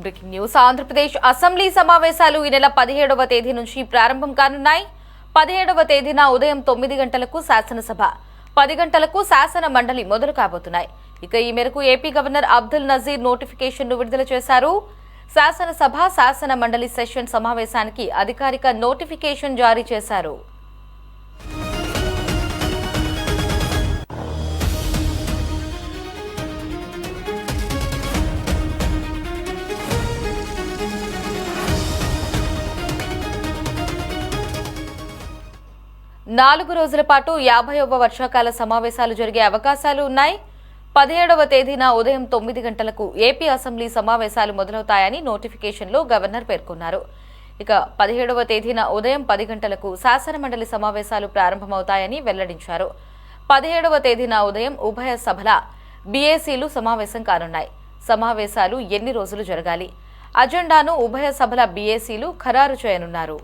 Breaking news. Andhra Pradesh assembly సమావేశాలు ఈ నెల 17వ తేదీ నుంచి ప్రారంభం కానున్నాయి. 17వ తేదీన ఉదయం 9 గంటలకు శాసనసభ, 10 గంటలకు శాసన మండలి మొదలు కాబోతున్నాయి. ఇక ఈ మేరకు ఏపీ గవర్నర్ అబ్దుల్ నజీర్ నోటిఫికేషన్ను విడుదల చేశారు. శాసనసభ, శాసన మండలి సెషన్ సమావేశానికి అధికారిక నోటిఫికేషన్ జారీ చేశారు. నాలుగు రోజుల పాటు 50వ వర్షాకాల సమావేశాలు జరిగే అవకాశాలు ఉన్నాయి. 17వ తేదీన ఉదయం 9 గంటలకు ఏపీ అసెంబ్లీ సమావేశాలు మొదలవుతాయని నోటిఫికేషన్లో గవర్నర్ పేర్కొన్నారు. ఇక 17వ తేదీన ఉదయం 10 గంటలకు శాసన మండలి సమావేశాలు ప్రారంభమవుతాయని వెల్లడించారు. 17వ తేదీన ఉదయం ఉభయ సభల బీఏసీలు సమావేశం కానున్నాయి. సమావేశాలు ఎన్ని రోజులు జరగాలి, అజెండాను ఉభయ సభల బీఏసీలు ఖరారు చేయనున్నారు.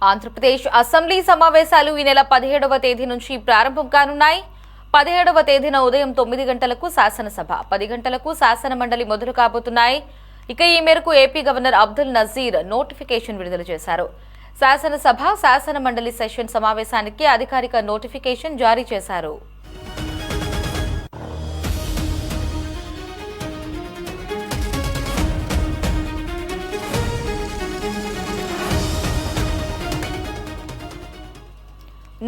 ఆంధ్రప్రదేశ్ అసెంబ్లీ సమావేశాలు ఈ నెల 17వ తేదీ నుంచి ప్రారంభం కానున్నాయి. 17వ తేదీన ఉదయం 9 గంటలకు శాసనసభ, 10 గంటలకు శాసన మండలి మొదలు కాబోతున్నాయి. ఇక ఈ మేరకు AP governor Abdul Nazeer notification విడుదల చేశారు. శాసనసభ, శాసన మండలి సెషన్ సమావేశానికి అధికారిక నోటిఫికేషన్ జారీ చేశారు.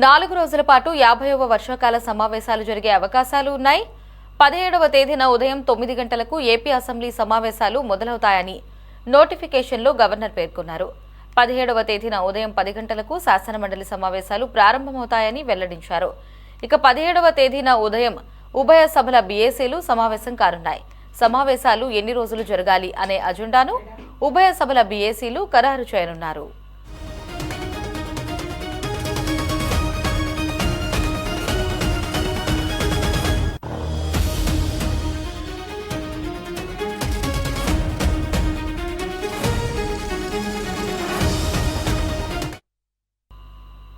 నాలుగు రోజుల పాటు 50వ వర్షాకాల సమావేశాలు జరిగే అవకాశాలు ఉన్నాయి. 17వ తేదీన ఉదయం 9 గంటలకు ఏపీ అసెంబ్లీ సమావేశాలు మొదలవుతాయని నోటిఫికేషన్లో గవర్నర్ పేర్కొన్నారు. 17వ తేదీన ఉదయం 10 గంటలకు శాసన మండలి సమావేశాలు ప్రారంభమవుతాయని వెల్లడించారు. ఇక 17వ తేదీన ఉదయం ఉభయ సభల బీఏసీలు సమావేశం కానున్నాయి. సమావేశాలు ఎన్ని రోజులు జరగాలి అనే అజెండాను ఉభయ సభల బీఏసీలు ఖరారు చేయనున్నారు.